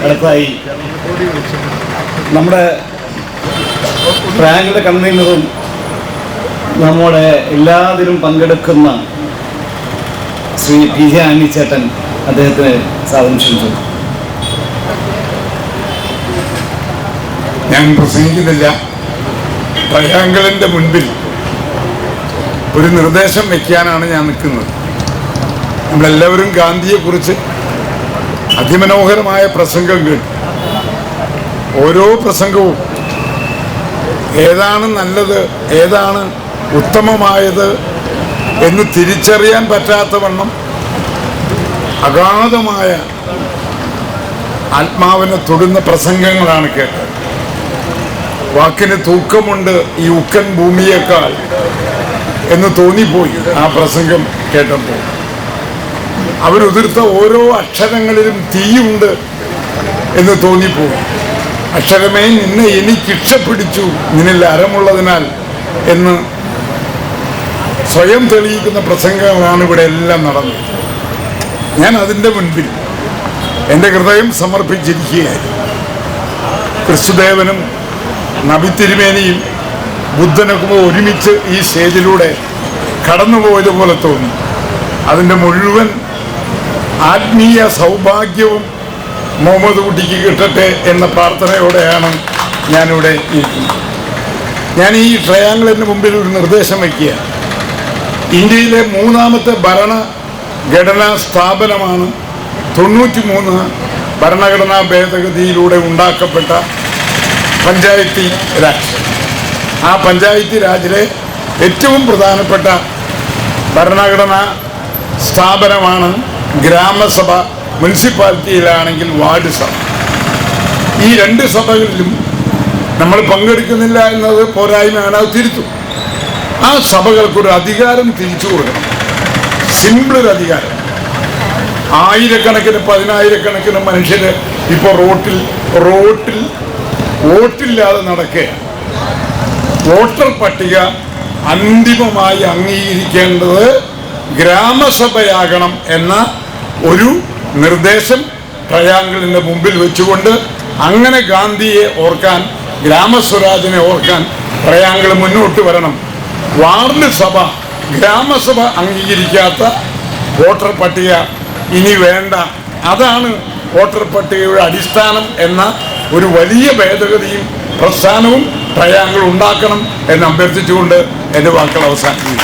അടുത്തായി നമ്മുടെ ട്രയാങ്കിളിൻ്റെ കൺവീനറും നമ്മുടെ എല്ലാത്തിലും പങ്കെടുക്കുന്ന ശ്രീ പി ജെ ആനി ചേട്ടൻ അദ്ദേഹത്തിന് സ്വാഗതം ക്ഷണിച്ചു. ഞാൻ പ്രസംഗിക്കുന്നില്ല. ട്രയാങ്കിളിൻ്റെ മുൻപിൽ ഒരു നിർദ്ദേശം വയ്ക്കാനാണ് ഞാൻ നിൽക്കുന്നത്. നമ്മളെല്ലാവരും ഗാന്ധിയെക്കുറിച്ച് അതിമനോഹരമായ പ്രസംഗം കേട്ടു. ഓരോ പ്രസംഗവും ഏതാണ് നല്ലത്, ഏതാണ് ഉത്തമമായത് എന്ന് തിരിച്ചറിയാൻ പറ്റാത്ത വണ്ണം അഗാധമായ ആത്മാവിനെ തൊടുന്ന പ്രസംഗങ്ങളാണ് കേട്ടത്. വാക്കിന് തൂക്കമുണ്ട് ഈ ഉക്കൻ ഭൂമിയേക്കാൾ എന്ന് തോന്നിപ്പോയി ആ പ്രസംഗം കേട്ടപ്പോൾ. അവരുതിർത്ത ഓരോ അക്ഷരങ്ങളിലും തീയുണ്ട് എന്ന് തോന്നിപ്പോയി. അക്ഷരമേ നിന്നെ എനിക്കിഷ്ടപ്പിടിച്ചു നിന്നിൽ അരമുള്ളതിനാൽ എന്ന് സ്വയം തെളിയിക്കുന്ന പ്രസംഗങ്ങളാണ് ഇവിടെ എല്ലാം നടന്നത്. ഞാൻ അതിൻ്റെ മുൻപിൽ എൻ്റെ ഹൃദയം സമർപ്പിച്ചിരിക്കുകയായിരുന്നു. ക്രിസ്തുദേവനും നബി തിരുമേനിയും ബുദ്ധനൊക്കെ ഒരുമിച്ച് ഈ സ്റ്റേജിലൂടെ കടന്നുപോയതുപോലെ തോന്നി. അതിൻ്റെ മുഴുവൻ ആത്മീയ സൗഭാഗ്യവും മുഹമ്മദ് കുട്ടിക്ക് കിട്ടട്ടെ എന്ന പ്രാർത്ഥനയോടെയാണ് ഞാനിവിടെ ഇരിക്കുന്നത്. ഞാൻ ഈ ട്രയാങ്കിളിന് മുമ്പിൽ ഒരു നിർദ്ദേശം വയ്ക്കുക. ഇന്ത്യയിലെ മൂന്നാമത്തെ ഭരണഘടനാ സ്ഥാപനമാണ് 93 ഭരണഘടനാ ഭേദഗതിയിലൂടെ ഉണ്ടാക്കപ്പെട്ട പഞ്ചായത്തി രാജ്. ആ പഞ്ചായത്തി രാജിലെ ഏറ്റവും പ്രധാനപ്പെട്ട ഭരണഘടനാ സ്ഥാപനമാണ് ഗ്രാമസഭ. മുനിസിപ്പാലിറ്റിയിലാണെങ്കിൽ വാർഡ് സഭ. ഈ രണ്ട് സഭകളിലും നമ്മൾ പങ്കെടുക്കുന്നില്ല എന്നത് പോരായ്മയാണ്. അത് തിരുത്തും. ആ സഭകൾക്കൊരു അധികാരം തിരിച്ചു കൊടുക്കണം. സിമ്പിളൊരു അധികാരം. ആയിരക്കണക്കിന് 10,000-കണക്കിന് മനുഷ്യർ ഇപ്പോൾ റോട്ടിൽ വോട്ടില്ലാതെ നടക്കുകയാണ്. വോട്ടർ പട്ടിക അന്തിമമായി അംഗീകരിക്കേണ്ടത് ഗ്രാമസഭയാകണം എന്ന ഒരു നിർദ്ദേശം ട്രയാങ്കിളിൻ്റെ മുമ്പിൽ വെച്ചുകൊണ്ട് അങ്ങനെ ഗാന്ധിയെ ഓർക്കാൻ, ഗ്രാമസ്വരാജിനെ ഓർക്കാൻ ട്രയാങ്കിൾ മുന്നോട്ട് വരണം. വാർഡ് സഭ, ഗ്രാമസഭ അംഗീകരിക്കാത്ത വോട്ടർ പട്ടിക ഇനി വേണ്ട. അതാണ് വോട്ടർ പട്ടികയുടെ അടിസ്ഥാനം എന്ന ഒരു വലിയ ഭേദഗതിയും പ്രസ്ഥാനവും ട്രയാങ്കിൾ ഉണ്ടാക്കണം എന്ന് അഭ്യർത്ഥിച്ചുകൊണ്ട് എൻ്റെ വാക്കുകൾ അവസാനിക്കുന്നു.